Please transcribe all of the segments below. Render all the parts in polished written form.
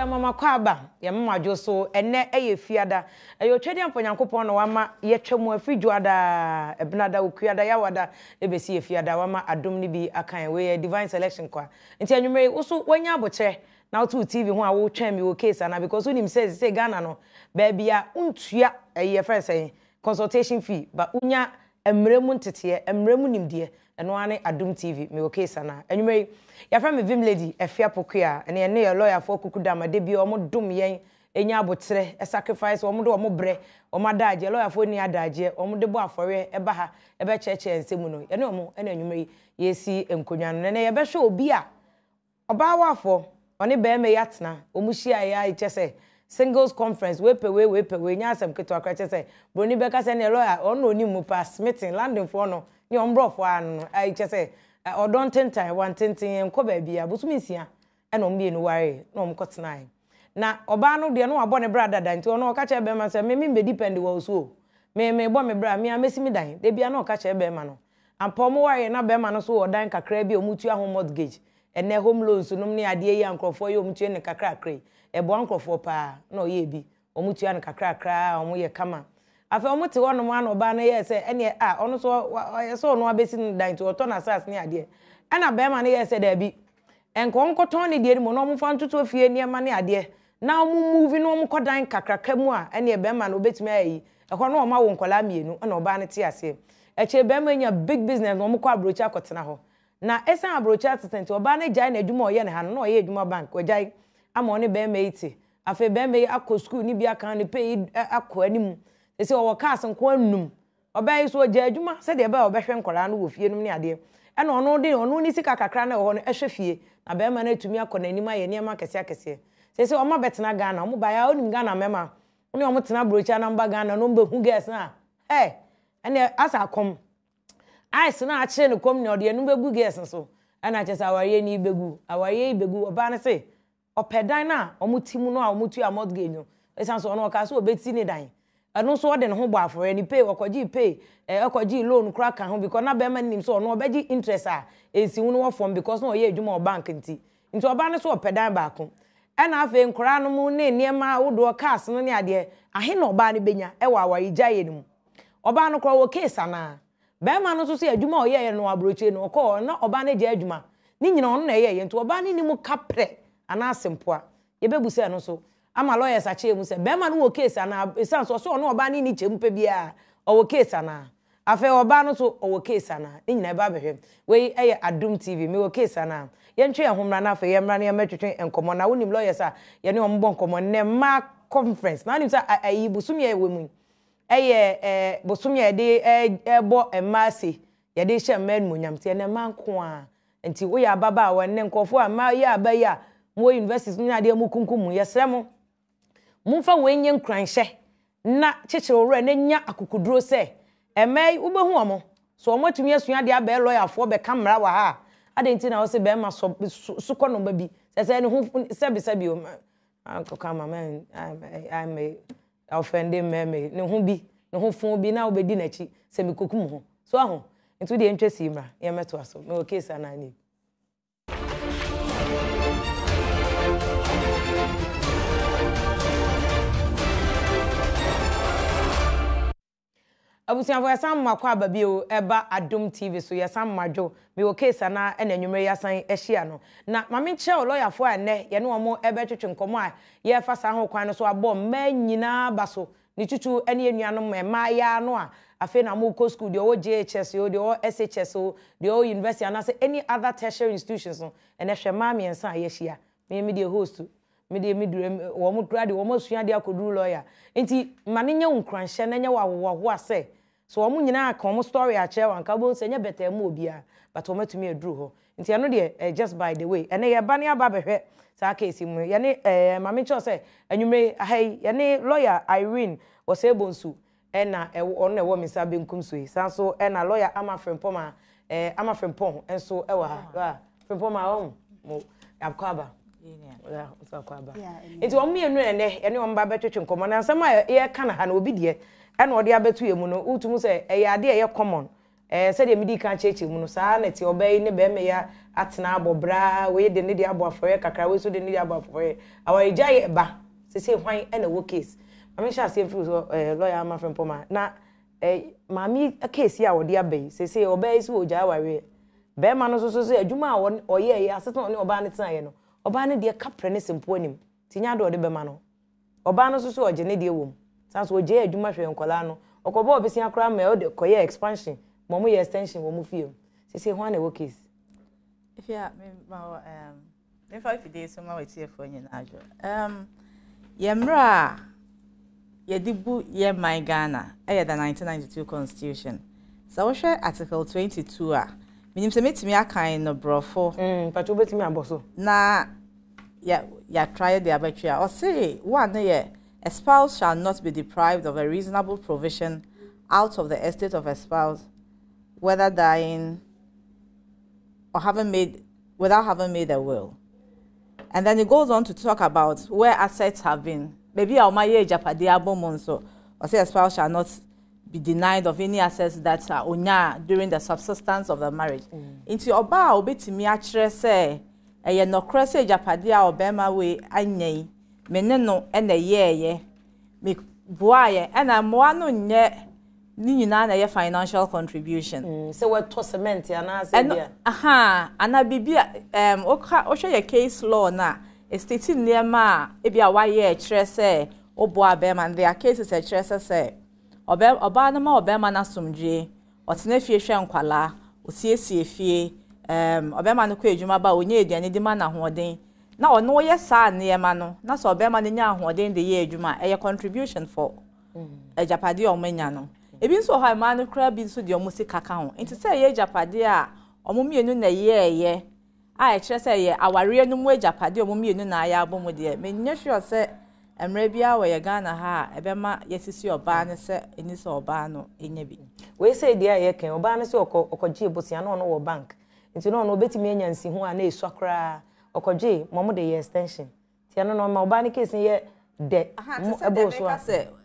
ya mama Cohabitation ya mama Joso ene eye fiada eyo twede amponyankopon no wama ye twemu afidwada ebnada okuada ya wada ebesi fiada wama adom ni bi akan we divine selection kwa nti anwumre wo wanya aboche na otu TV ho a wo twan mi wo case ana because unim say Ghana no baby a untua eye friend say consultation fee ba unya emremu ntete emremu nimde eno ane Adom TV me wo case ana anwumre ya fra me vim lady efia pokua ene ne ye lawyer for kukudama de bi omo dum yen enya abotre e sacrifice omo de omo bre omo adaje lawyer for ni adaje omo de bo afore e ba ha e be cheche nsemu no ene omo ene anwumre yesi enkonwa no ne ye be hwe obi a oba wafo oni be me yatna omo hia ya chese singles conference we pe nya asem keto akra chese broni be ka se ne lawyer ono oni mu pass meeting landing for no ni ombrofo anu ai chese odon tentan wan tenten enko ba bia bosuminsia ena ombe no ware na omkotenai na oba no de no abo ne brada dan nti ono ka che be ma se me depend wo so me bo me bra me amesi mi dan de bia no ka che be ma no ampa mo ware na be ma no so odan kakra bia omutu ahom mortgage ene home loans no ne ade yi ankrofo ye omutu ne kakra akra ebo ankrofo pa na oye bi omutu ne kakra akra omo ye kama afa omuti wono mo ano ba na ye se ene ono so no abesi dan to oto na sas ne ade ana be ma na ye se da bi enkonkoton ne de mo no mo fa ntutu ofie ne ma ne ade na mo move no mo kodan kakraka mu a ene be ma na obetumi ayi ehwo no ma wo nkola mienu na oba ne ti ase eche be ma nya big business no mo kwa brocha kotena ho na esa abrocha assistant oba ne jai na adwuma oye ne ha no oye adwuma bank ojai ama one be ma iti afa be ma akọ school ni bia kan ne pay akọ animu ese o waka nko annum obai so gya adwuma se de ba obehwe nkola no wo fie num ne ade e na ono ni sika kakra na ho no ehwe fie na be ma na atumi akọ na anim aye niam akese se omo betena Ghana omo ba ya onim Ghana mema oni omo tena brocha na mba Ghana no mbe hu gas na ene asa kom ice na akire ne kom ne ode enu bebu gas so ana chesa aware ni begu aware ibegu oba ne se opedan na omo timu no a omo tu mortgage no esan so ono ka so obeti ni dan anu so ode ne ho bo afore ni pay okoji pay okoji loan kra kan ho because na be man nim so no obeji interest a ensi hu no wo form because no ye adwuma bank nti oba ne so opedan ba ko e na afa nkra no mu ne niema wodo cars no ne ade ahe na oba ne benya e wa awari jaye ni mu oba no kro wo case ana be man no so adwuma o ye no abroche no ko na oba ne je adwuma ni nyina ono na ye nti oba ne ni mu kapre ana asempoa ye bebusa no so ama lawyers ache mu se be ma no wo case ana esan so no oba ni chempe bia o wo case ana afa oba no so o wo case ana ni nyina ba behwe we eye Adom TV me wo case ana ye ntwe ehomra na afa ye mra na ye metwetwe enkomo na wonim lawyers a ye ne ombo enkomo ne ma conference na nim sa ayi busumi ye wemu eye busumi ye de ebo emase ye de hye man munyam te ne ma nko a nti wo ya baba wa ne nkofo a ma ya aba ya mo universities ni ade mu kunkum ye sremo mumfa wenye nkranhye na cheche owura na nya akukuduro se emai ubehu omo so omo tumi asua ade aba lawyer fo be kamera wa ha ade nti na wo se be ma so kono ba bi se ne hu sebi o anko kama man I offended me ne hu fun bi na obedi na chi se me kokum ho so aho nti de ntwesi mra ye meto aso me o case ana ni abusianfo yasam makwa babio eba Adom TV so yasam majo me wo case na ena nwumre yasan ehia no na mame nche o lawyer fo ane ye ne omo ebe twetwe nkomo a ye fa sa ho kwan no so abo ma nyina baso ni tutu ene enuanom ma ya no a afi na mo ko school de o JHS o de o SHS o de o university and say any other tertiary institutions no ene hwe ma me ensa ye hia me de host me de wo mo grade wo mo sua de akoduru lawyer enti mane nya nkranhye na nya wo ase so wo mo nyina aka mo story a che wan ka bo se nya beta mu obia but wo matumi aduru ho enti ano de just by the way ene ye ba ne aba behwe sa case mu ye ne mame cho se anwumre ahai ye ne lawyer Irene wo se bonsu ena ono na wo misa benkum so yi sanso ena lawyer amafrempoma amafrempon enso ewa ha frempoma o mo yakwa yeah so kwaba enti wo mienu ene wo mba betwetwe nkomo na nsema ye kana ha na obi de ena ode abetu emu no utum se eye ade ye common said the medical church munusa net obey ne be me ya atena abobra we de ne de abo afore kakra we so de ne de abo afore our ejai ba say hwan e na wo case mama sha say free so lawyer ma friend poma na mami a case ya wo de abai say obey so ojai wawe be ma no so adwuma oye ya aseto ne oba ne tena ye no oba ne de kapre ne sempo anim tinya do de be ma no oba no so oje ne de wom sanso oje adwuma hwe nkola no okobo obesia kra ma o de koye expansion momo ye extension wo mu fie say hwan na wo case if you if I did some more here for you ajo yemra yedibu ye my Ghana the 1992 constitution so we share article 22 a minim se metimi akan no brofo pacho betimi aboso na ya try the abatria or say one ye a spouse shall not be deprived of a reasonable provision out of the estate of a spouse whether dying or without having made a will. And then it goes on to talk about where assets have been. Maybe our marriage so or say a spouse shall not be denied of any assets that are onya during the subsistence of the marriage. Into oba obetimi akire say eye no krese japadia obema we anyai meneno ene ye me boaye ena moa no nye ni nyina na ye financial contribution so what to cement ana say bia ana bibia o hwe ye case law na estate niema e bia wa ye kire say obo abema and their cases e kire say oba na ma obema na somdwe otena fie hwe nkwala osiesie fie obema no kwa adwuma ba onye aduane di ma na hoden na ono ye saa niema no na so obema no nya hoden de ye adwuma e contribution for ejapade omanya no ebi nso ha ma no kra bi nso de omusi kaka ho enti say ye ejapade a omumienu na ye a kire say ye aware no mu ejapade omumienu na aya abomu de menye sure say emre bia we ye Ghana ha ebema yesisi oba ne se eni so oba no enya bi we say dia ye ken oba ne se okoji ebosia no wo bank enti no obetimi enya nsi ho a na esu akra okoji momo de ye extension tia no ma oba ne case ye de ebo so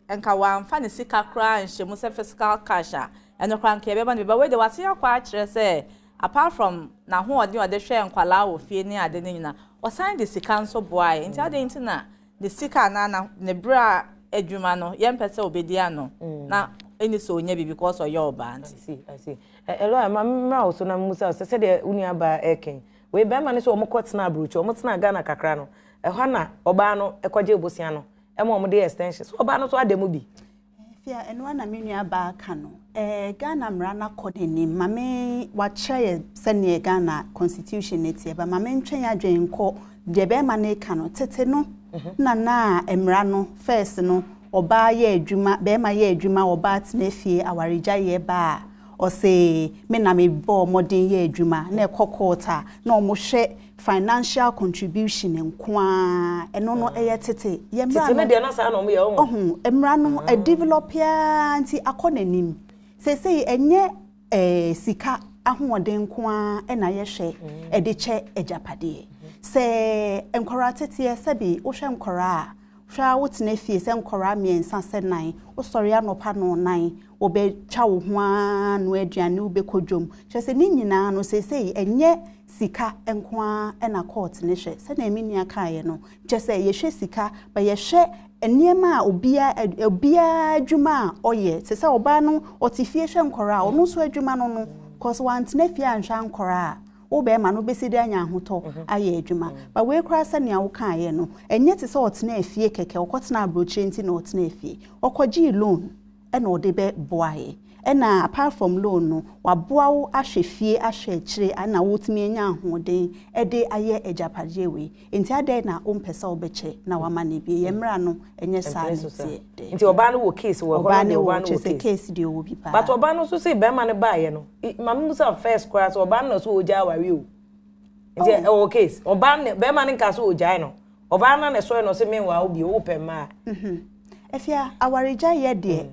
enka wa mfa ne sika kra nhye se fiscal cash a eno kra nka ebeba ne be we de wase akwa akire se apart from na ho ode ode hwe nkwala wo fie ne ade ne nyina o sign the sika nso boy enti ade enti na the sika na ne bra adwuma no yempese obedia no na eni so onya bi because of your band I see elo ma mra o so na musa se de uni aba eken we be ma ne so omokotena abrocho omotena Ghana kakra no ehwa na oba no ekwaje ebosia no emo de extension so oba no so ademu bi fia eno na menu aba aka no Ghana mra na kodeni mame wa chaye sene Ghana constitution netie ba mame ntwen adwen ko de be ma na eka no tete no na emra no first no oba ye adwuma be ma ye adwuma oba tena fie awarija ye ba o say me na me bo modern ye adwuma na ekokota na omohwe financial contribution nkwa eno no eye tete ye mra no de na sa na omo ye omo emra no a developer anti akonanim say enye sika ahoden nkwa na ye hwe e de che ejapade se enkora tete se bi wo hwe nkora hwa wotena fie se nkora miensa se nan wo sori anopa no nan wo be twa wo ho anu aduane wo be kodwom hwe se ni nyina no se enye sika enkwa na court ne hwe se na emini aka ye no hwe se ye hwe sika ba ye hwe eniema obia adwuma oye se oba no otifie hwe nkora ono so adwuma no cause wantena fie anhwa nkora wo be ma no besidi anya ahoto aye adwuma ba we kra se ne awo kan ye no enye te se otena afie keke okotena abrochi enti na otena afie okoji loan na ode be boae na apart from loan no waboa wo ahwefie ahwekire ana wotumi anya ahoden de aye ejapade we enti ade na ompesa obeche na wama ne bi yemra no enye saa nti oba no wo case wo oba ne wo case de wo bi pa but oba no so say be ma ne baaye no mam musa first class oba no so oja aware o nti o case oba ne be ma ne nka so oja no oba na ne so no se me wa obi o pema efia awareja ye de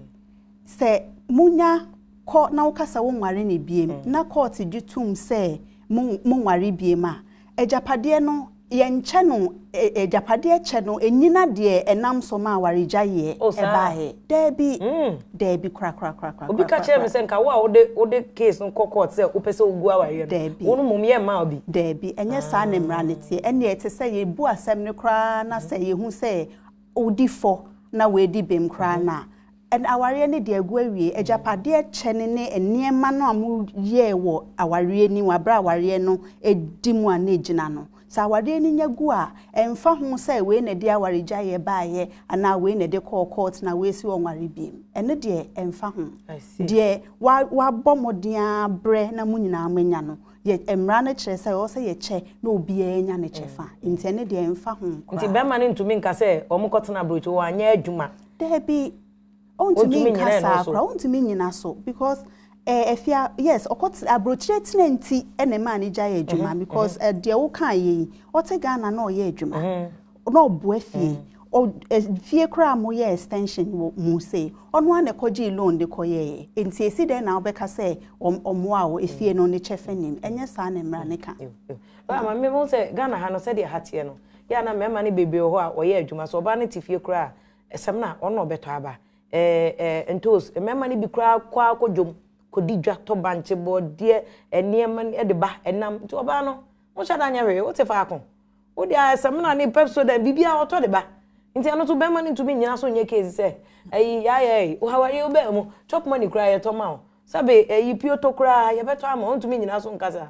se munya ko na ukasa wo nware ne biem na court gitum se mu nware biem a ejapade no yenche no ejapade che no enyina de enam so ma awaregya ye ebae debi kra obi ka che me se nka wo a wo case no court se wo pese ogu aware no wo no mum ye ma obi debi enye sa ne mra ne tie ene ete se ye bu asem ne kra na se ye hu se odi fo na we di bem kra na and aware ne de agu awie ejapade che ne eniema no amu ye wo aware ni wa bra aware no edi mu ana gina no sa aware ni nyagu a emfa hu se we ne de awaregya ye baaye ana we ne de court na we si onware biem ene de emfa hu de wa bomodia bre na munyina amanya no ye emra na kire se o se ye che na obi enya ne chefa nti ene de emfa hu nti be ma ne ntumi nka se omukotena brocho wa anya adwuma debi ontumi nkasa akra ontumi nyina so because efia yes okot abrochire tenanti ene ma ne gya adwuma because de wo kan ye ote Ghana na oye adwuma na obo afie o fie kra mo ye extension mo say ono an ekoji loan de koye enti esi den na obeka say omo a o efie no ne chefenim enye sa na mra ne ka ba ma me mo say Ghana ha no say de hatie no ya na mema ne bebe ho a oye adwuma so oba ne tifie kra esem na ono obeto aba entos mema ne bi kra kwa akodwom kodi dwa to banche bodie eniema e de ba enam nti oba no mo shada nya we wo te fa akon wo dia esem na ne pepso da bibia oto de ba nti ano to bema ne ntumi nyina so nye case se ya wo hawari obe mo chop money kra ye to ma o sabe pio to kra ye beto ama ntumi nyina so nkasa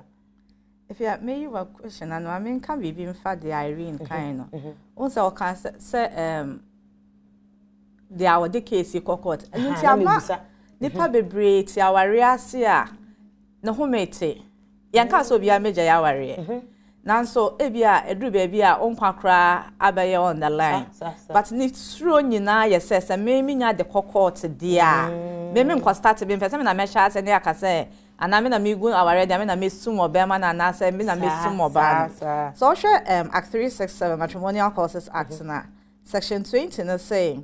if you may you a question and I mean can be even for the Irene kind of also can say they are the case court and nti ama nipa bebre ti aware ase a na homete yanka so bia meja ya aware nanso ebia edru ba bia onkwa kra abaye on the line but ni true nyina yesese me nya de court dia me nkwa start be pese me na me sha ase ne akase ana me na me gu aware dia me na me sum obema na na ase me na me sum oba so Act 367 Matrimonial Causes Act na section 20 na say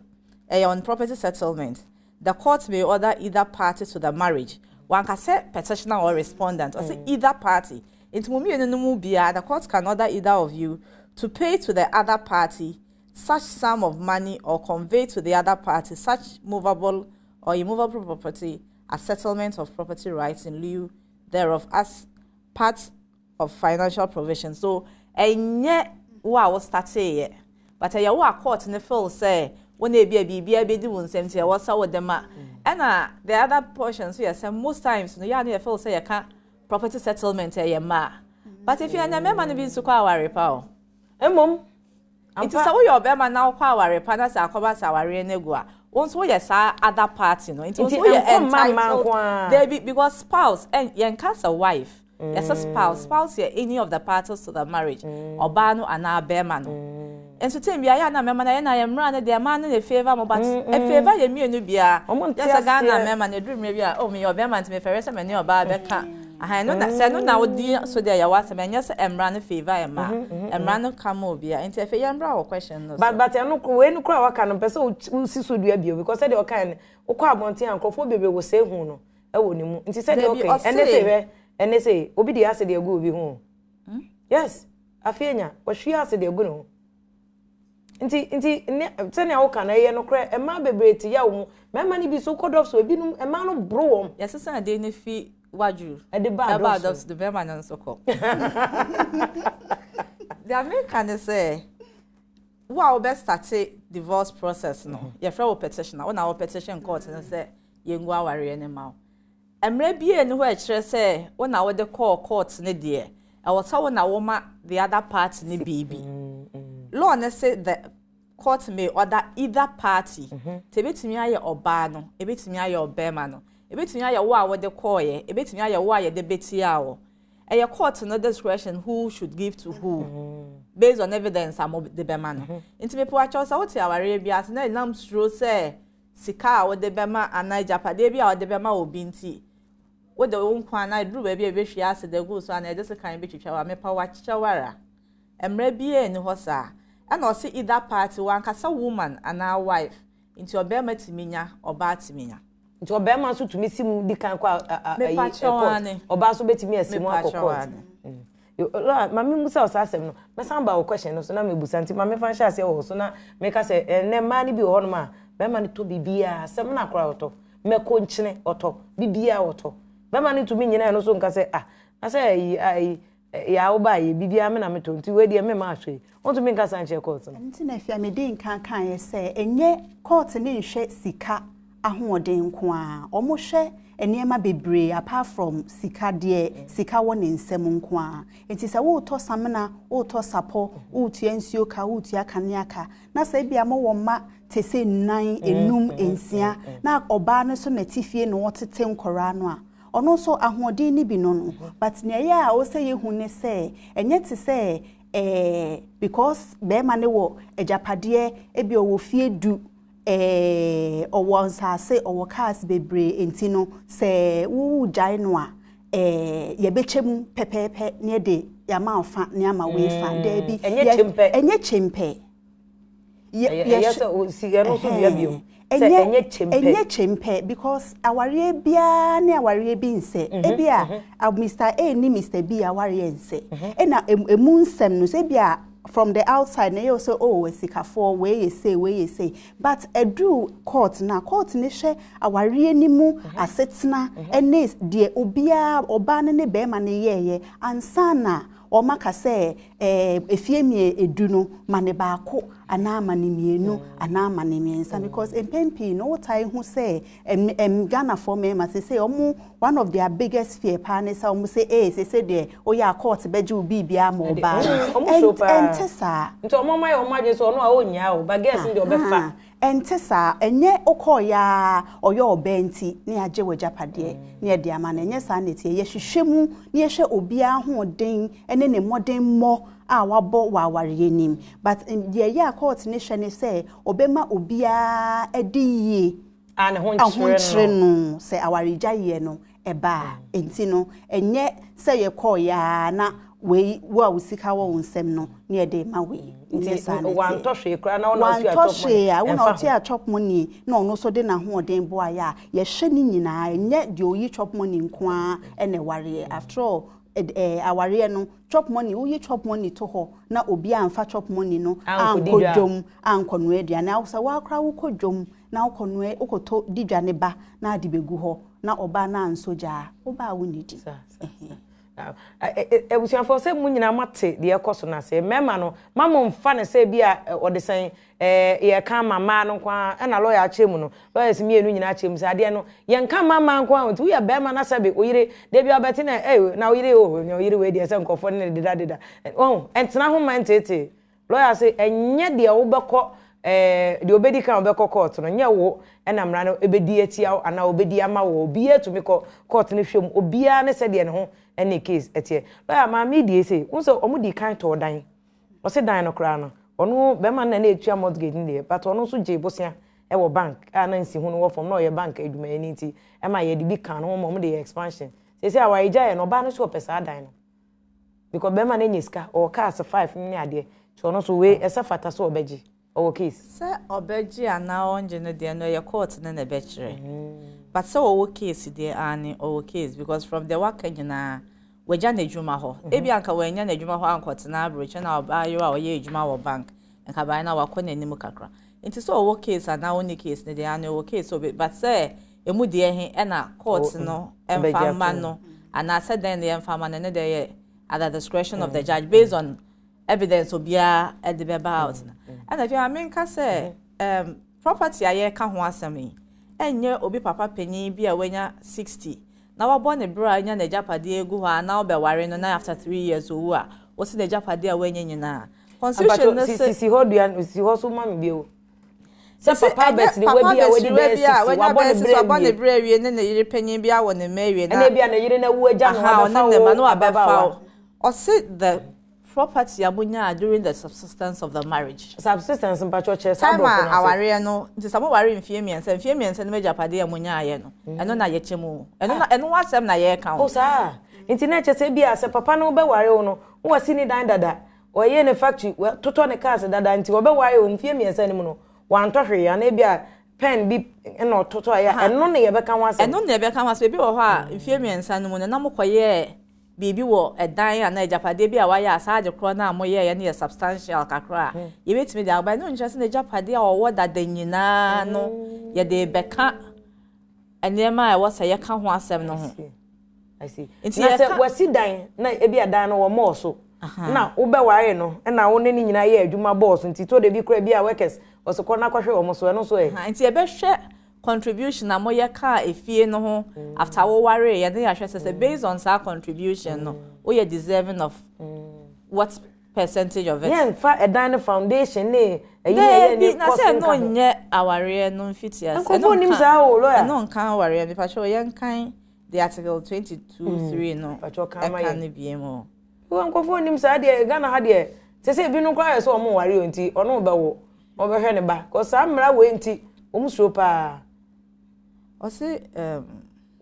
on property settlement the court may order either party to the marriage one can say petitioner or respondent or say either party the court can order either of you to pay to the other party such sum of money or convey to the other party such movable or immovable property as settlement of property rights in lieu thereof as part of financial provision. So enye wa start here but ya wa court ne feel say when they be di won semti what's with them and the other portions yes most times no ya feel say you can property settlement ma but if you na member no be so kwa aware pa o emom it is so your bema na kwa aware pa na say akoba say aware nego a won so yes other party no it was so your entitled they be because spouse and yanka a wife yes a spouse here any of the parties to the marriage oba no ana bema no and so tell me I na mema na ya mra na de man na favor mo but e favor ye mienu bia yes a Ghana mema na dream me bia oh me your bema me ferre se me ne oba beka aha no na se no na odi so de ya wase me nya se emra na favor e ma emra no kama bia enti efe ye mra wo question no but eno we no kura waka no pese usi so dua bio because said o kan ukwa abonten ankofo bebe wo se hu no e wo ni mu enti said okay ene say obi de ase de egu obi hu yes afienya wo hwe ase de egu no Inti tene awoka na ye no kra ema bebreti ya wo mema ni bi so kodof so ebinum ema no bro wom yesesa na de ne fi waju e de bad of the mema no so ko the American say wa we start divorce process no ye fra wo petition na wo petition court na say ye ngu aware ne ma emre bie ne ho e kire say wo na wo de court ne de e wo sa wo na wo ma the other part ne bibi law na say the court may order either party to betimi aye oba no ebetimi aye obema no ebetimi aye wo a wo de call ye ebetimi aye wo aye de betia wo eye court no discretion who should give to who based on evidence am de bema no nti me po acho sa wo ti aware bia ase na nam stro say sika wo de bema ana japade bia wo de bema obi nti wo de wo nkwa na duru ba bia ebehwe ase de go so ana de se kan betwitwa wa me pa wa chichawara emre bia ni ho sa and also either party one kasa woman and our wife into your bema timinya oba timinya into your bema so to me simu di kan kwa oba so betimi asimu akokot mami musa osasem no me samba o question no so na me busanti mami fa sha se wo so na me ka se ne ma ni bi ho no ma be ma ni to bibia asem na kra oto me ko nchine oto bibia oto be ma ni to mi nyina no so nka se na se ai ya oba ye bibia me na me to nti we de me ma hwe on to me nka san che court no nti na fia me de kan ye se enye court ne nhwe sika ahoden ko a omo hwe eniema bebre apart from sika de sika won nsem nko a enti se wo to samna wo to sapo wo tua nsuo ka wo tua kaneaka na se bia mo wo ma tese nan enum ensia na oba no so na tifie no wotete nkora no a ono so ahoden ni bi no but ne ya o se ye hu ne se enye te se because be ma ne wo ejapade e bi o wo fie du owo nsase owo cars bebre enti no se wu jai no a ye bechemu pepepe ne de ya ma fa ne ama we fa da bi enye chempe yes siga no so bia bio se enye chempe because aware bia ne aware bi nse e bia Mr A ni Mr B aware nse e na emu nsem no se bia from the outside na you say oh esikafo we you say but edu court na court ne hwe aware ni mu asetena ene de obia oba ne be ma ne yeye ansana o maka se efiemie edu no mane baako ana mane mienu ana mane miensa because empempi no tai hu say Ghana for me ma say omu one of their biggest fear partners omu say say de oya court beje obi bia ma oba entesa nti omo mai o maje so no a onya o ba guess ndi obefa entesa enye okoya oyo obenti ne age wajapade ne de ama na enye sa neti ye hwehwemu ne hwe obi ahoden ene ne modern mo a wabo wa aware nim but the year court ne hwe ne say obema obia ediye an honchire no say aware jaye no eba enti no enye say ye koya na we wa usika wo nsem no ne de ma we nti wan to hwe kra na wona oti a chop money na ono so de na hoden bo aya ye hwe ni nyina enye de oyi chop money nko a ene ware after all aware no chop money wo chop money to ho na obi amfa chop money no ankodwom ankono aduane awsa wa kra wo kodwom na ukono ukoto didwane ba na adibegu ho na oba na ansoja oba wonidi ebusiafo se munyina mate de ekoso na se mema no mama mfa ne se bia odesen ye kan mama no kwa na lawyer achemu no lawyer se mienu nyina achemu se ade no ye kan mama kwa ntu ye bema na sabe oyire de bia obeti na na oyire oyire we de se nkofo ne deda entena ho man tete lawyer se enye de obekọ de obedi kan obekọ court no nye wo na mra no ebedi atia ana obedi ama wo obi etumi court ne hwem obia ne se de ne ho any case etie lawyer ma me die say unso omudi kan to dan o se dan no kra no ono be man na etua mortgage ni de but ono so je bosia e wo bank ana nsi hu no wo from no ye bank aduma ni ti e ma ye de bi kan no mo de expansion say say awa ija ye no ba no so pesa dan no because be man enyiska o cars 5 ni ade so ono so we esa fata so obeji o case say obeji ana onje no de no ye court na be kire but so o case de ani o case because from the work nyina waja na adwuma ho ebi anka wanya na adwuma ho ankotena abroche na obayo a oye adwuma wo bank enka bai na wakọ na enimu kakra nti so o case ana oni case ne de ani o case obi but say emu de ehe na court no emfama no ana said then the emfama ne de ye at the discretion of the judge based on evidence obia at the about and if you mean ka say property aye ka ho asemi enye obi papa penyi bi a wenya 60 na wabo ne bra nya na japade egu ha na obeware no na after 3 years owu a wo se na japade a wenya nyina constitution no say si hoduan si ho so mami bi o se papa bet ni we bi a we di be wabo ne bra wie ne na yire penyi bi a wo ne ma wie na bi a na yire na wu agya no abefa o say the property abunya during the subsistence of the marriage. Subsistence in patroche sabo for aware no nti samo ware mfie miense no majapade amunya aye no eno na ye chemu eno wasem na ye kan o sa nti na chese bia se papa no be ware wo no wo sini dan dada o ye ne factory toto ne cars dada nti wo be ware wo mfie miense ni mu no wan tohwe ya na bia pen bi eno toto ya eno ne ye be kan wasem eno ne ye be kan wasem bi wo ho a mfie miense no mu na mokoye bibi wo edan ana ejapade bi a waya asade kro na amoye ye na substantial kakra ye betimi de agba no nkyese na ejapade a owo dada nyina no ye de beka enema e wo se ye ka ho asem no ho I see. Na se wasi dan na ebi adan no wo mo so na wo be ware no na wo ne nyina ye adwuma boss nti to de bi kra bi a workers osoko na kwahwe wo mo so no so e nti e be hwe contribution na mo ye ka efie no ho after wo ware ye dey ahwe say based on sa contribution no wo ye deserving of what percentage of it yeah fa edan foundation ne eyi ne na say no nye aware no mfiti ase no nim sa o lawyer no nkan aware bi pa cho ye nkan the article 22(3) no pa cho kan ma ye ne biemo wo nkofo nim sa de Ghana ha de se bi no kwa so mo ware onti ono be wo obehwe ne ba ko sa mra we nti omusuro pa o say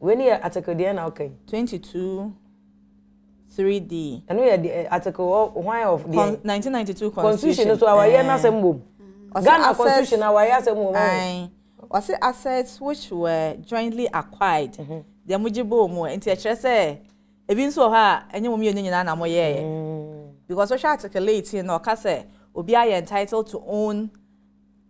when you article there na okay 22(3)(d and we the article why of the 1992 constitution so our year na say mbom Ghana constitution our year say mbom o say assets which were jointly acquired the mujibo mo enti e kire say ebi nso ha enye mo nyina na mo ye because social article 18 no ka say obi are entitled to own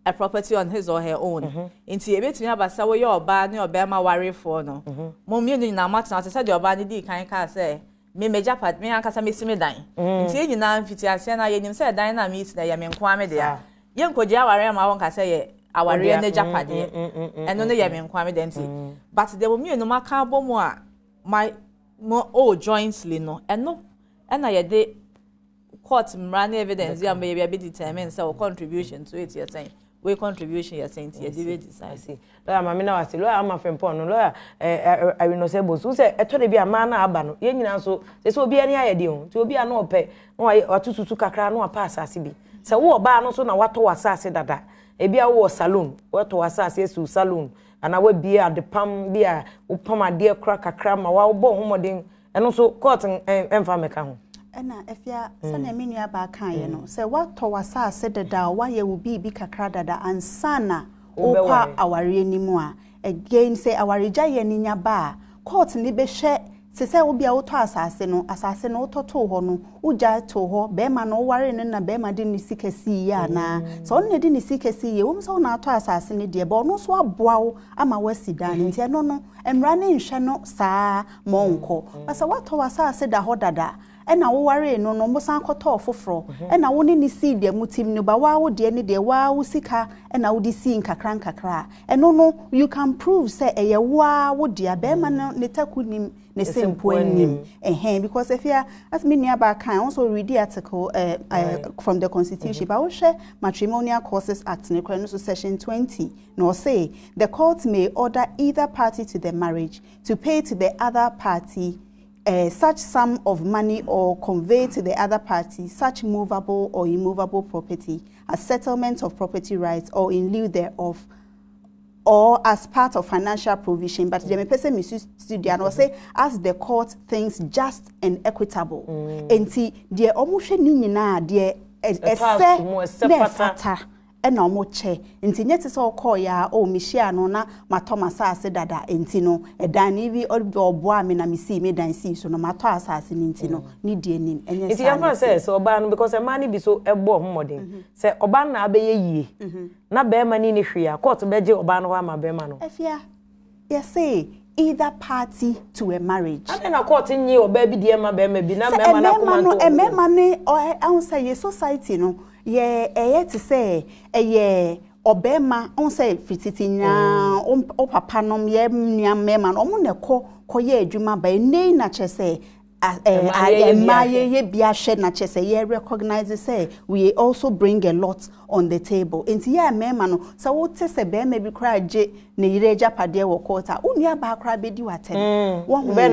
a property on his or her own enti ebetimi abasa wo ye oba ne obema ware for no mo nyina matna say the oba ne di kan ka say me meja part me ankasa mesimi dan enti nyina mfiti ase na ye nim say dan na me isi na ye me nko ame de ya ye nkoji aware ma won ka say ye aware ne japade eno ne ye me nko ame de enti but there will me no maka bomu a my all jointly no eno na ye de court mra evidence ya may be determine say contribution to it you're saying we contribution you're saying you dey decide see lawyer mama na wase lawyer am afempo no lawyer I will no say bosu say eto de bi ama na aba no ye nyina so say obi ani ayede ho ti obi ana ope no watututu kakra no apa asase bi say wo oba no so na wato wasase dada e bia wo salon wato wasase esu salon ana wa bia de pam bia wo pam ade kra kakra ma wa wo homoden eno so court emfa meka ho ena efia sana menu aba kan ye no se wato wasase dada wa ye wo bi kakra dada ansana okwa aware nimu a again say aware gya ye ninya ba court ni be hwe se wo bia wo to asase no to ho no uja to ho be ma no ware ne na be ma de ni sikasi ya na so ne de ni sikasi ye wo so na to asase ne de be no so aboa wo ama wasidan nti no no emra ne nhwe no saa monko asa wato wasase da ho dada ena wo ware no mo san koto foforo ena wo ni seed de mutim no ba wa wo de ne de wa wo sika ena wo di si nkakra eno no you can prove say eye wa wo de abema no ne takunim ne sempo anim because if you as me nearby can also read the article from the constitution but we share matrimonial causes act in so section 20 no say the court may order either party to the marriage to pay to the other party such sum of money or convey to the other party such movable or immovable property as settlement of property rights or in lieu thereof or as part of financial provision but the person studio say as the court thinks just and equitable enti the omushe ni nyina de efata ena omoche enti nyete so call ya o mihia no na mato asase dada enti no edan ni bi obo ame na misi me dan si so no mato asase ni enti no ni die nim enye sa enti say so oba no because e man ni bi so ebo homodin say oba na abeye yie na be ma ni hwia court beje oba no ama be ma no efia you say either party to a marriage and na court nyi oba bi die ma be ma bi na me ma na komanto e me ma ne o say society no ye to say ye obema on say fititinya o papa nom ye nia mema no mo ne ko ye adwuma ba nei na che say ye bia hwe na che say ye recognize say we also bring a lot on the table enti ye mema no so wo te say be ma bi kra je ne yire japade wo kota unia ba kra be di watem wo hu be ye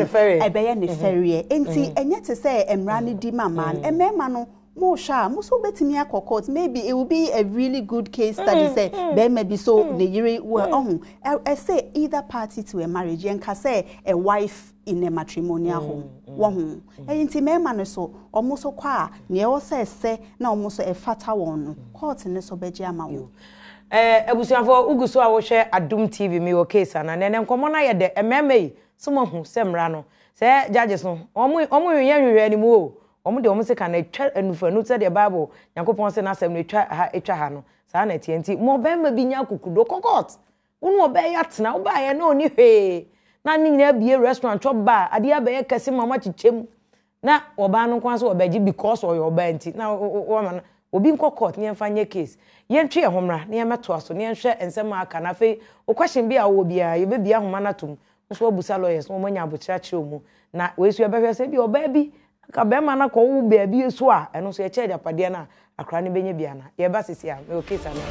ne ferie enti enye te say emra ne di mama mema no Mosha, muso betimi akokot. Maybe it will be a really good case study. Say, be maybe so the yiri well. I say either party to a marriage. And can say a wife in a matrimonial home. One. Inti me man so almost kwa. Ni o say na almost a fatal one. Court ne so beji amawo. Ebusuafo uguso a wo hwe Adom TV me o case ana nene nkomo na ye de ememe yi so mo hu semra no say judges no omo yen ni mu o omo de omo se kan etwa anufanu se de bible yakopon se na asem no etwa ha no saa na tienti mo be ma bi nya kukudo kokot unu obe ya tena wo ba ye na oni hwe na ni nyina bie restaurant chop ba ade ya be ye kase mama chichem na oba no kwan so obeji because oyo oba enti na wo ma obi nko court ne mfanye case ye ntwe ye homra ne meto aso ne nhwe ensem aka na fe o question bi a wo bia ye be bia homa na tum so obusa lawyers mo manya abochira kire omu na wesu ye behwe se bi oba bi ka be ma na ko wo bia bi so a eno so ye che japade na akra ne benye bia na ye ba sisi a me o case na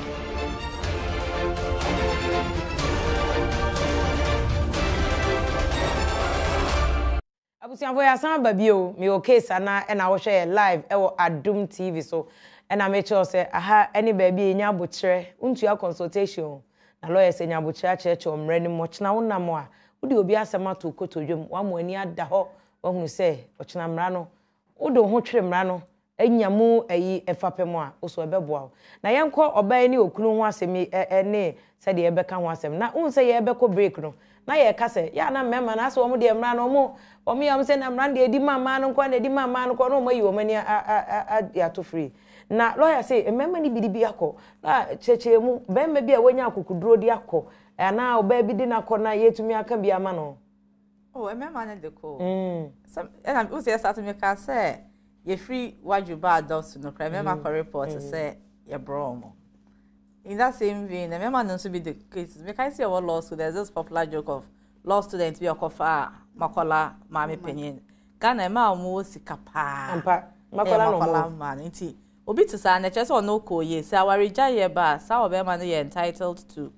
abusianfo ya san ba bio me o case na e na wo hwe live e wo Adom TV so e na me che say aha any baby enya abochire untu ya consultation na lawyers enya abochire cheche omre ni mo chena wonam a wodi obi asema to kotodwem wa mo ani ada ho wa hunu say ochena mra no wodo ho twere mra no enyamu ayi efapem a oso ebeboa na yenko oban ni okunu ho asemi ne se de ebeka ho asem na unse ye ebeko break no na ye kase ya na mema na so omo de mra no omo yam se na mra de di mama no kwa na di mama no kwa no mayi omo ni ya to free na lawyer say mema ni bidibi akọ na cheche mu be ma bi a wonya akukuduro di akọ na oba bi di na akọ na yetumi aka bi ama no oh mema na de ko some and we say start me ka say you free wajuba adults no crime mema for report say you bro in that same vein the mema no so be the case me can see our law school there's this popular joke of law students be okofa makola mami penyin Ghana ma mo sikapa ampa makola no makola man nti obi to say na chese no ko ye say our ye ba say obema no ye entitled to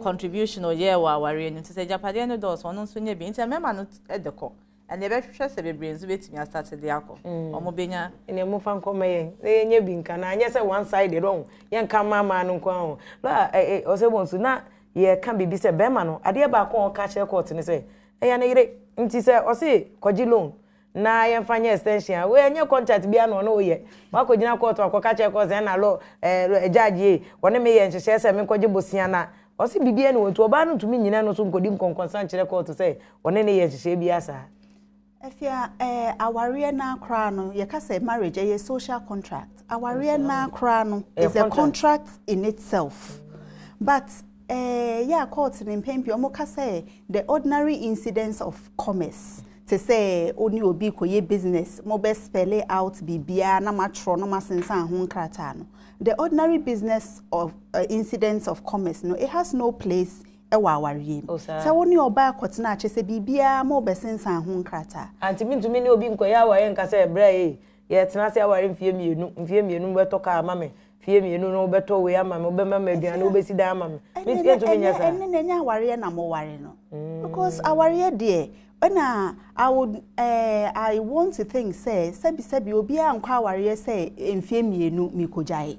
contribution or ye wa wari nti say japade no dos wono so nya bi nti mema no edeko and ebe hwehwe se be brains betimi start de akọ omo benya ene mo fan koma ye nya bi nka na anya se one side don ye nka mama no kwa ho la o se bonsu na ye kan bibi se be ma no ade ba ko ka che court ni se ya na ire nti se o se kwaji loan na ye mfanye extension we anya contract bia no no ye ma ko gina court akoka che court na lo judge wona me ye nhye se me kwaji bosia na o se bibi ene wontu oba no tumi nyina no so nkodi nkonkonsan kire court se wona ne ye nhye bia sa Efia aware na kra no ye ka say marriage a social contract. Aware na kra no is a contract in itself. But yeah court in pempi omo ka say the ordinary incidents of commerce to say oni obi koye business mo be spell out bibia na matro no masensan ho nkrata no. The ordinary business of incidents of commerce no it has no place ewa awariem se woni oba akotena ache se bibia mo besensan ho nkrata anti mintumi ne obi nkoya awaye nka se bra ye tena se aware mfie mienu beto ka amame fie mienu no beto we amame obema maduane obesi da amame mintumi nya sa enne nya aware na mo ware no because aware there na I want to think say sebi obi ankwa aware say mfie mienu mikojae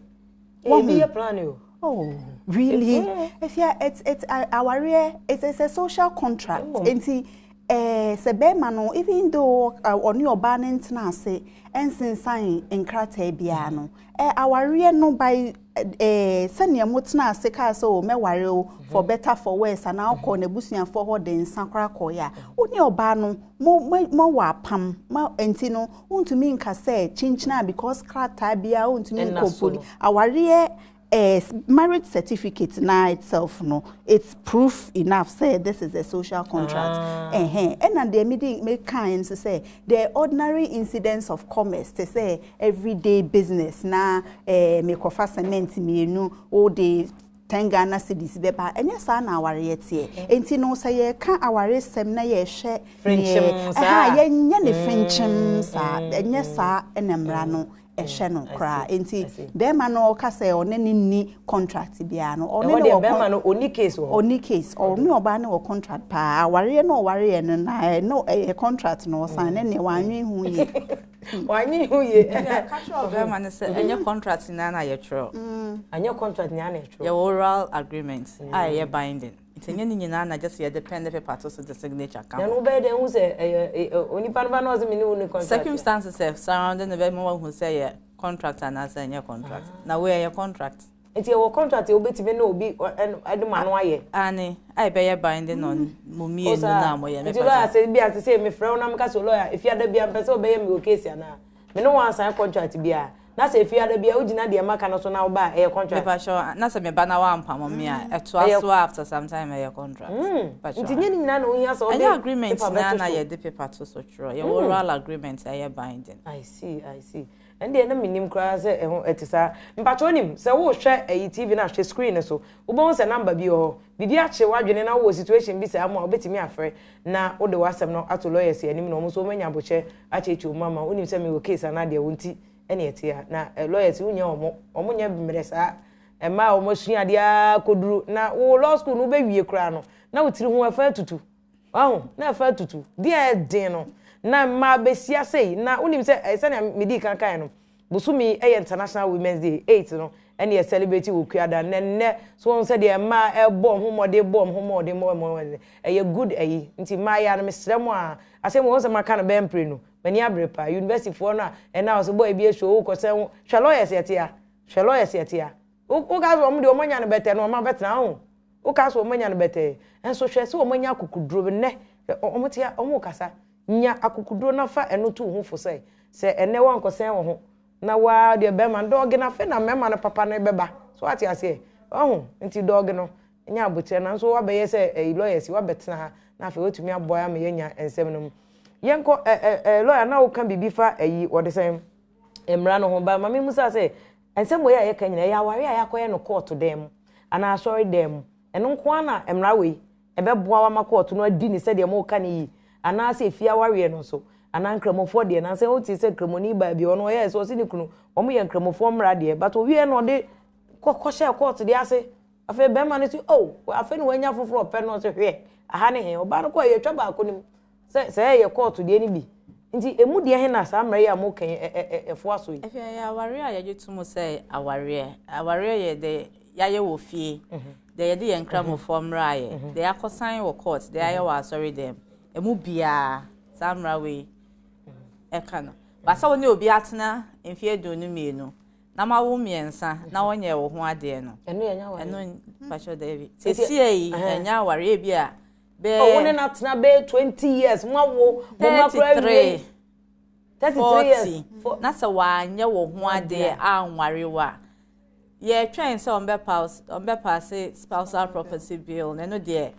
obi ye plan yo. Oh, really? If yeah, it's our it's a social contract. Enti sebe mano even though on your banning na say ensin sign enkrata bia no our no by senior mutna se ka so me ware for better for worse and now call nebusian for ho den sankra koya oni oba no mo wa pam ma enti no untumi nka say chinchina because krata bia untumi nkopoli our marriage certificate now itself no it's proof enough say this is a social contract and the immediate make kind to say the ordinary incidents of commerce to say everyday business na make ofa cement mienu all the 10 Ghana cedis beba enya sa na aware tie enti no say ye ka aware sem na ye hwe ye nya ne frenchim sa enya sa enemra no ehwe no kra enti be ma no ka say one ni contract bia no one no be ma no oni case or me oba ne wo contract pa aware no ware no na no contract no sign ne wanwe hu ye wanwe hu ye ka sure be ma ne say enya contract na ye tro anya contract na ye tro your oral agreement ye binding it's enya ni nyina na just ye depend if part of the signature account na no be dey hu say oni pa no ze me ni uni contract circumstances surrounding the be mo hu say contract and as enya contract na we your contract Enti e wo contract e obetime na obi ade ma no aye. Ani, I be ye binding on mummy and na mo ye me. Enti lawyer say bia say me frɛ na me ka so lawyer if ya da bia pese obeye me case ana. Me no wan sign contract bia. Na say if ya da bia ugina de maka no so na wo ba e contract. Me sure na say me ba na wa ampa me a eto aso after some time e contract. Enti nyeni nyina na ohia so the agreement na ye the paper to so true. Ye oral agreement e binding. I see. And then na minim kra se ehun etisa mpacho nim se wo hwe ayi TV na hwe screen so wo bon se number bi ho bibi a che wadwene na wo situation bi se ama obetimi afre na wo de wasem no ato lawyers anim no mo so manya boche a chechi o mama onim se me wo case na de wonti ene etia na lawyers unya omo nya bimre sa e ma omo sua de akoduru na wo law school no be wie kra no na wo tiri ho afa tutu ahun na afa tutu de den no na ma besia sei na unim se na medi kan no busumi international women's day 8 no ene celebrate wo kuada nenne so won se de ma bom homode mo good ayi nti ma ya no mesrem a asem won se maka no bempre no mani abrepa university for no na so boy bi show ko se hwe lawyers yetia o ga so mo de o manya no bete no ma betena ho o ka so o manya no bete enso hwe se o manya akukuduro ne o mo tia o mo kasa nya akukuduro na fa eno to ho fo se ene wan ko sen wo ho na wa de be man dog na fe na mema na papa na beba so ati ase nti dog no nya abuche na so wa be ye se lawyers wa betena ha na fe otumi aboya me nya ensem no yenko lawyer na wo kan bibi fa wo de sen emra no ho ba mama musa se ensem we ya kan nyina ya ware ya koye no court dem ana sorry dem eno nko ana emra we ebe boa wa ma court no adi ni se de mo kan yi ana se fia ware no so ana nkramofo de na se o ti se kramoni ba bi ono ye so si ni kunu omo ye nkramofo mra de but owie no de kokoshe court de ase afa be ma ne ti afa ni wanya foforo pe no se hwe aha ne he oba no ko ye twa ba ko nim se ye court de ni bi nti emu de he na sa mra ye mo kan efo aso yi efe ya aware a ye tumu se aware ye de ya ye wo fie de ye de ye nkramofo mra ye de akosan wo court de aye wa sorry dem emu bia samra we ekano basa woni obi atena enfie donu mienu na mawo miensa na wonye wo ho ade no eno pasho David sesie enya ware bia be woni na tena be 20 years mawo mo makra 33 years na se wanye wo ho ade anware wa ye twen se on be pass spousal property bill no de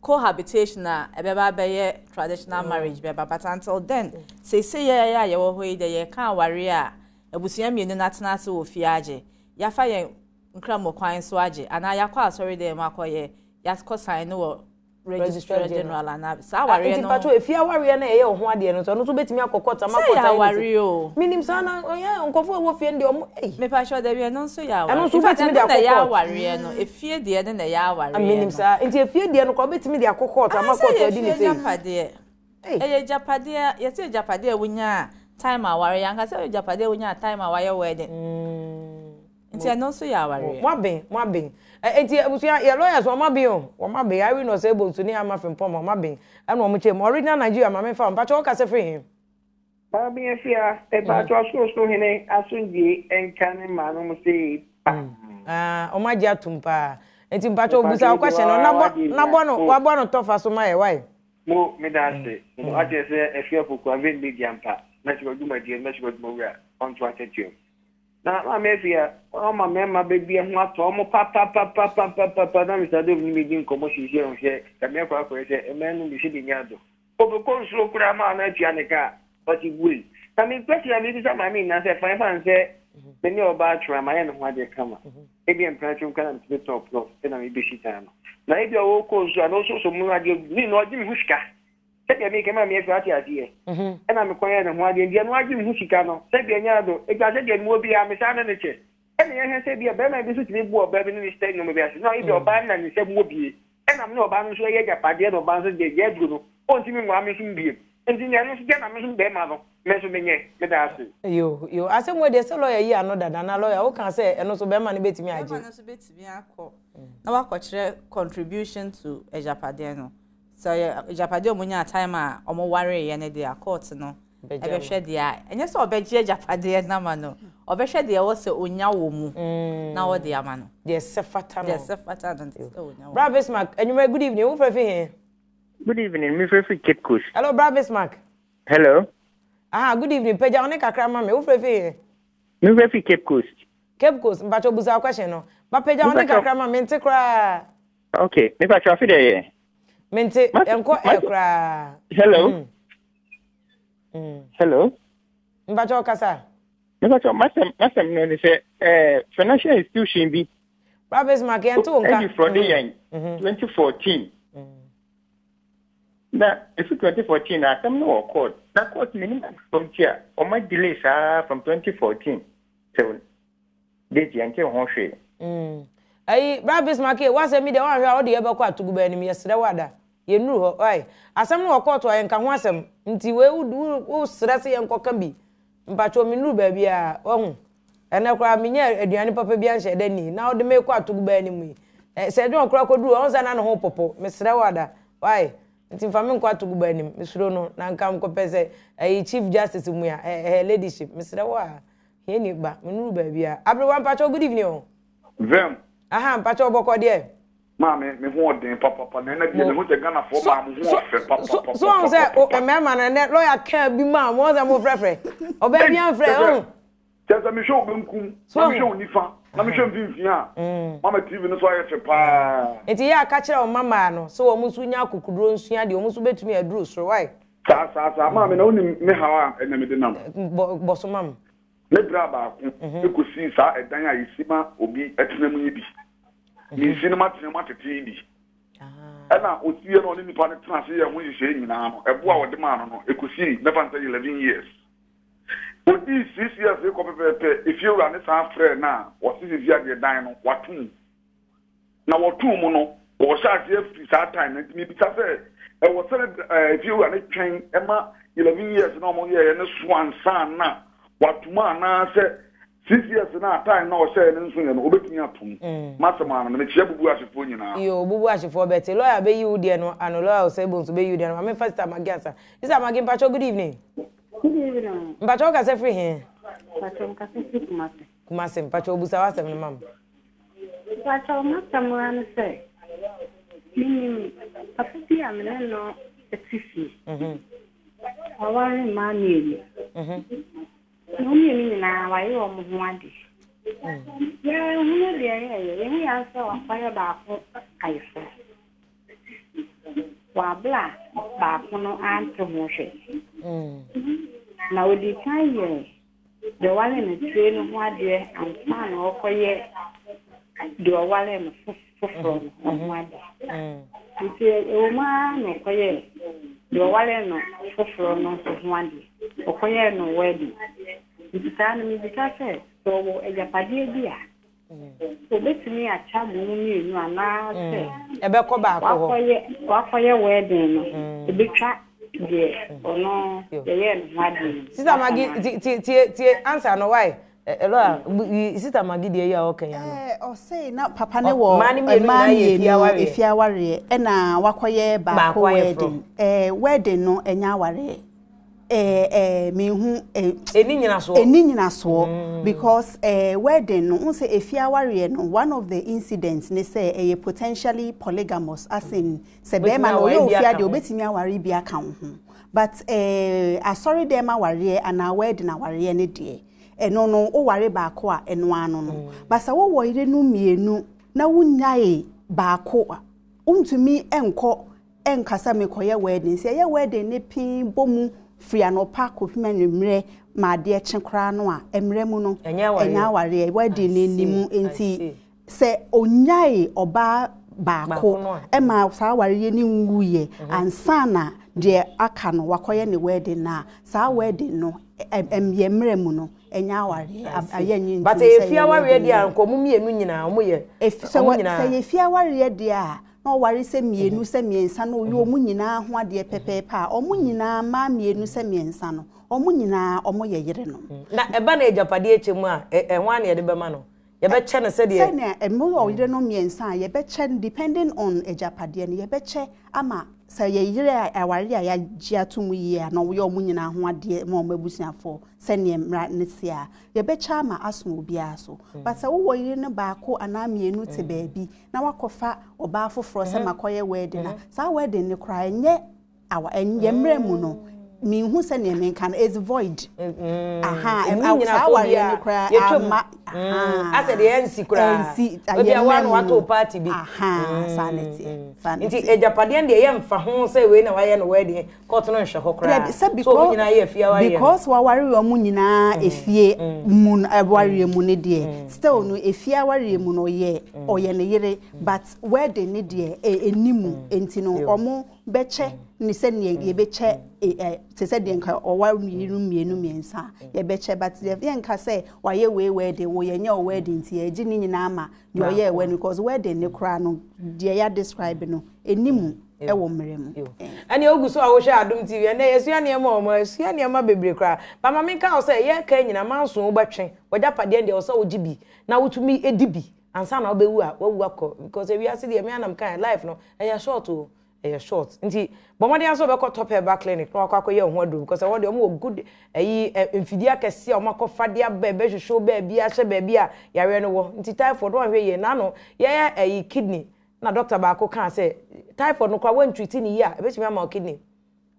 cohabitation na ebeba be traditional marriage beba but until then say ya ye wo hoi de ye kan ware a abusuya mienu na tena se wo fiaje ya fa ye nkramo kwan so age ana ya kwa asori de makoye ya ko sign no registrar general ana sa ware no pato efia ware na ye ho ade no so betimi akokota makota ya ware o minim sana ye nkofo wo fie ndi omo me pa sure de bi no so ya ware ano so betimi de akokota ya ware no efie de na ya ware minim sa nti efie de no ko betimi de akokota makota di ni sei eye japade ye se japade wunya time aware ya nka se japade wunya time aware wedding nti no so ya ware mo ben enti abusuya ye lawyers wo mabe I will not say able to ni ama fempom mo mabe ana mo che mo original Nigeria ma me fa mpa che wo ka se free him ba bi afia e ba to so hene asunji enkane ma no mo say o ma ji atumpa enti mpa che obusa question no na bo no tofa so ma ye why mo me da se mo aje se afia poku aven bi diampa na chi oduma die na chi oduma wura on to attention na ma mefia o ma mema bebi ho ato mo papa na mi sado ni mi nkomo sisi on se ka me kwa ko se emenu bi se bi nyado o be ko nsulo kura ma na tia ne ka o ti gui na mi kweti na mi bi sa ma mi na se fan se be ni oba tra ma ye no ho ade kama e bi empratio kana mi top pro e na mi bi shita na e bi o ko nsulo na so mu ade ni no odi mi huska se mi kema mi e fa ati ade e na mi koye ne ho ade ndi no adi mi huska no se bi nyado e ga se de mu obi a mi sa na ne che ene ye se bia be ma bi so timi bu oba bi ni stay no me bia se no ibi oba na ni se mu obi ena me oba no so ye japade no ba so de ye duru no o ntimi nwa me so bia enti nya no so je na me so be ma no me so menye me da asu yo asem we de se lawyer yi ano dada na lawyer wo kan se eno so be ma ne betimi age eno so betimi akọ na wa ko kire contribution to ejapade no so ejapade omunya time a omo ware ye ne de court no ebe hwe dia enye so obegye ejapade na ma no obehwe de wo se onya wo mu na wo de ama no yes fata no yes fata no onya wo Bra Bismarck anyway good evening who free here Good evening me free Cape Coast hello Bra Bismarck hello good evening peja one kakra ma me who free here me free Cape Coast mbacho buza question no ba peja one kakra ma me nte kra okay me ba traffic there me nte enko ekra hello hello mbacho kasa Because masem no ni say financial institution bi Bra Bismarck ento nka from the year 2014 na if 2014 na some no court na court minimum from here or my delays from 2014 so date yanke ho hwe ai Bra Bismarck wa say me de wan hwe a wo de ye be kwa tugu ba ni me yesre wada ye nuru ho ai asem no court wa yenka ho asem nti we wo stress yenko kan bi mpacho minuru ba bia ohu ene kwa minya aduane papa bia nche da ni na ode me kwa tugu ba ni mu se de okra kodu on za na no ho popo mesre wada why nti mfa me kwa tugu ba ni mesro no na nka mko pese chief justice mu ya leadership mesre wa he ni ba minuru ba bia abrewa mpacho good evening Vem mpacho boko de ma me ho odin papa na na de me ho te Ghana for ma mo ho fe papa so on say o mema na ne lawyer can bi ma mo za mo frefre oba bi an fre Tell me show benkum na me show nifa na me show mfimfin a mama TV no so aye pa enti ya ka kire o mama no so o musu nya akukuduro nsua de o musu betumi aduro so why sa ma me na oni me hawa na me de nam boso mam ne bra ba ku ekosi sa edan a yisima obi etenam yi bi ni sinema tenema tete bi ana otie no ni nipa ne trans ye ho yihye nyina no ebo a wode ma no ekosi never until 11 years odi 6 years e ko pepe if you run sa frɛ na wo sisi via de dan no watum na watum mu no wo sha tie free sa time na mi bi ta sɛ e wo sɛ if you run twɛn ema 11 years na mo ye ne swan san na watuma na sɛ 6 years na time na o say ne nso ye no obetumi atum masema na me chia bubu asefo nyina yo bubu asefo beti lawyer be you de no ano lawyer say bonso be you de no me first time against this am again pacho good evening pacho ka say free here pacho ka say kumase pacho busa wa sem no mam pacho ma tamran say mini papi amene no etifi awari ma ni no mi na wa yo mo ho ade ya hu de ya hu ya so wa fa ya ba ko kaifo wa bla ba ko no anto mo hwe na odi kan ye de wale na tue no ho ade anfa na okoye de wale no foforo no ho ade nti e ma no koye de wale no foforo no ho ade okoye no wedding nti mi bikase so wo ejapade bia so betumi acha mu mi enu ana se ebe ko ba ko ho wakoye wedding no ebetwa de ono ye no wedding sister magi ti answer no why elo sister magi de ya okay ya no o say na papa ne wo ma ye efia ware e na wakoye ba ko wedding wedding no enya ware me hu eni nyina so because wedding no unse efia ware no one of the incidents ne say potentially polygamous as in se be ma no yo ofia de obetimi aware bia ka ho but asori dem aware ana wedding aware ne de eno no o ware ba ko a eno ano no basa wo wo ire no mienu na wunyae ba ko untumi enko enkasa mekoye wedding se ye wedding ne pin bomu free anopa kopima nwemre ma de echenkra no a emre mu no enya ware wedding nimu enti se onyae oba baako ema sa ware ni nwuye ansana de aka no wakoye ne wedding na sa wedding no emre mu no enya ware ayenyi but efia ware de ankomu mienu nyina omoye se efia ware de a no ware se mienu se miensa no yo mu nyina ho ade pepepa omu nyina ma mienu se miensa no omu nyina omo ye yere no na eba na ejapade echemu a enwa na ye de bema no ye be che no se de say na emo oyire no miensa ye be che depending on ejapade no ye be che ama say ye yire aware ya gia to mu yi na wo ye omunyina ho ade ma omabusiafo say ne mra ne sia ye be che ama aso obi aso but say wo yire ne ba ko ana mienu te baabi na wakofa oba foforo say makoye wedding na sa wedding ne kra enye awa enye mra mu no me who say ne menka is void aha aware ne kra ama ase de ensi kra obi awan wato party bi aha sanity nti ejapade de ye mfa ho say we na waye no wedding court no hwe ho kra so nyina ye fia waye because wa ware yo mu nyina efie mu ware mu ne de still no efie ware mu no ye oye ne yire but wedding ne de enimu enti no omo beche ni se ne ye beche se se de nka owa mienu miensa ye beche but ye nka say waye we wedding wo ye nya wedding ti ye gi ni nyina ama de oye we because wedding ne kra no de ya describe no enimu ewo mremu ani oguso a wo hwe Adom TV na yesua ne ma omo asua ne ma bebre kra ba ma menka o say ye ka nyina manso wo betwe wojapade de o say wo gibi na wotumi edibi ansa na obewu a wawu akọ because we are see the me anam kan life no e short o short nti bomode aso be ko top herbal clinic no akọ ye ho adu because what dey o good eyi mfidi akese o makofa de abebe hwehwe ba bia hye ba bia yare no wo nti typhoid wo hwe ye na no ye eyi kidney na doctor ba ko kan say typhoid no kwa wan treat ni ya ebetimi ama kidney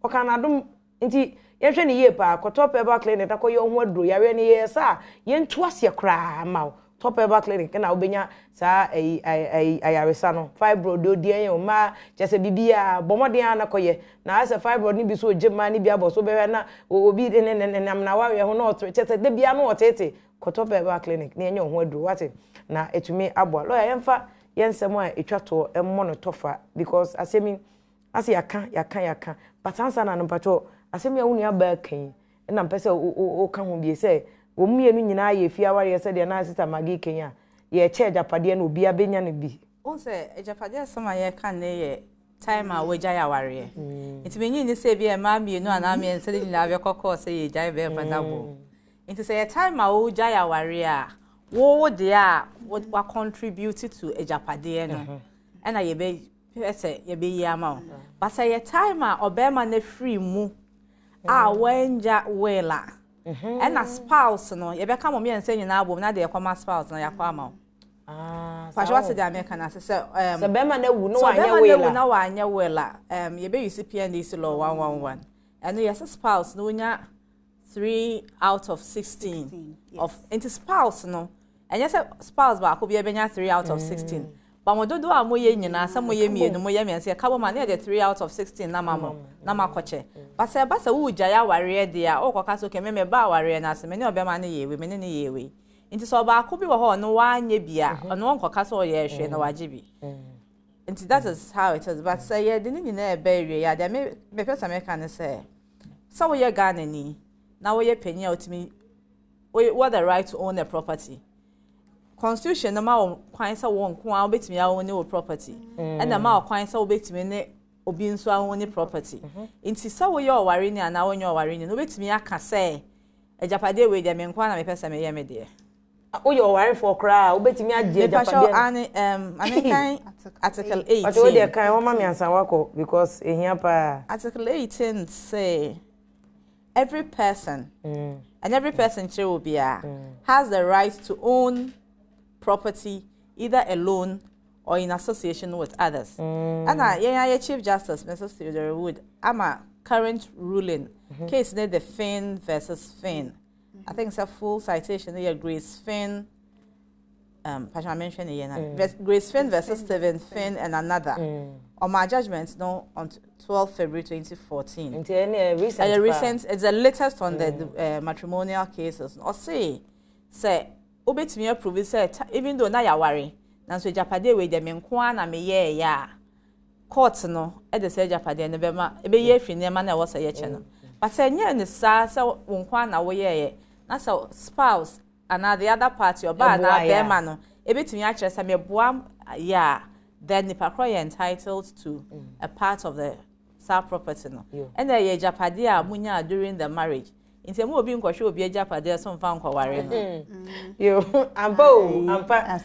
o kan Adom nti ye hwe ni ye pa ko top herbal clinic akọ ye ho adu yare ni ye sa ye ntu ase kra ma top herbal clinic na obenya sa ayaresa no fibroid odien o ma chese bibia bomodien anakoye na ase fibroid ni bi so jema ni bia bo so behwe na obi nam na wawe ho no chese de bia no otete ko top herbal clinic na enye ho aduru wate na etumi abo lo yemfa yensem a etwato emmo no tofa because asemi ase yaka but ansa na no pacho asemi awunu aba kan na mpese o ka ho bi se wo mienu nyina ye fia ware se de na sister magi kenya ye che japade na obi abenya ne bi on se japade sama ye kan ne ye time a we jaya ware nti menyi ni se bi e ma mienu ana me se de nyina be kokko se ye jaya be fadabo nti se ye time a wo jaya ware a wo de a wa contribute to japade no na ye be se ye be yi ama but se ye time a obema na free mu a wenja wela and a spouse no you become me and say na abom na de come spouse na yakwa ma so what the American as say so be ma na wu no anya wela you be use PNDC law 111 and yes spouse no nya 3 out of 16 of into spouse no and yes spouse ba ko be nya 3 out of 16 but mo dodo amoye nyina sa moye mienu moye miense ka bo ma na de 3 out of 16 na mamo na makoche basa wu jaya ware de a okoka so ke me ba ware na se me ne obema ne yewe me ne yewe nti so ba ko bi wo ho no wanye bia ono onkoka so ye hwe na waje bi nti that is how it is but say ye de ni na e ba ewie ya de me pesa me kan say so we ye Ghana ni na we ye penya otimi what the right to own a property constitution na ma kwan sa won ko a obetimi a own property and na ma kwan sa obetimi ne obi nso a own property nti sa wo ye oware ni ana wonye oware ni no obetimi aka say ejapade we de me nkwa na me pesa me ye me de o ye oware for kra obetimi agye ejapade ani kan article 18 but we dey kan wo ma me ansan wako because ehia pa article 18 say every person and every person has the right to own property either alone or in association with others. And yeah, Chief Justice Mr. Theodore Wood, I'm a current ruling case near the Finn versus Finn. I think it's a full citation here. Grace Finn, I mentioned here. Grace Finn versus Stephen Finn and another. On my judgment, no, on 12 February 2014. It's the latest on the matrimonial cases. Or say, obetimi approve say even though na ya ware na so japade we de me nko na me ye ya court no e de say japade ne be ma e be ye fini ma na wo say ye che no but say nya ne sa nko na wo ye na so spouse and the other party or ba na be ma no e betimi a kire say me boa ya then the party entitled to a part of the sale property no and the japade a munya during the marriage nti mo obi nkɔhwe obi agyapade so mfa nkɔware no yo ampa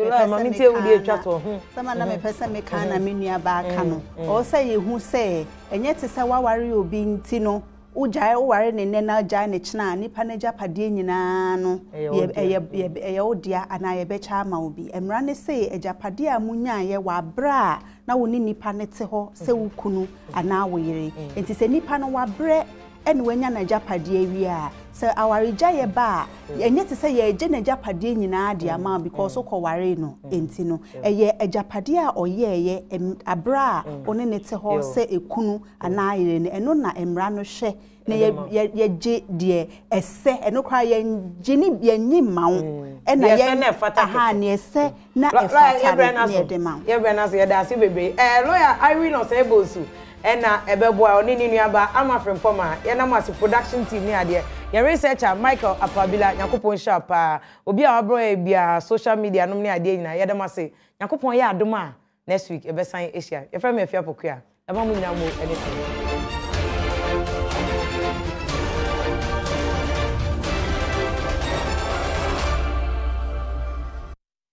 la mami tie wudi atwa to ho sama na me pese me kan na me nua ba aka no o se ye hu se enye te se waware obi nti no ujae ware ne na jae ne china nipa na japade nyina no ye odia ana ye becha ama obi emra ne se ejapade a munya ye wa bra na woni nipa ne te ho se wukunu ana woyere enti se nipa no wa bre ene wanya na japade wi a se awarija ye ba enye te se ye je na japade nyina de ama because ko ware no enti no eye ejapade a oyeye abra one ne te ho se ekunu ana yere ne eno na emra no hwe na ye je de ese eno kwa ye gini ye nyimawo ena ye aha ne ese na efata ne de ma ye bre na so ye da se bebre lawyer Irene Osebosu ena ebeboa oni ni nuaba amafrempoma ye na masi production team ni ade ye researcher Michael Apabila Yakopon Sharpa obi a wabro e bia social media nom ni ade nyina ye da masi Yakopon ye adom a next week ebesan Asia ye fra me afia pokua eba mu nyina mo ene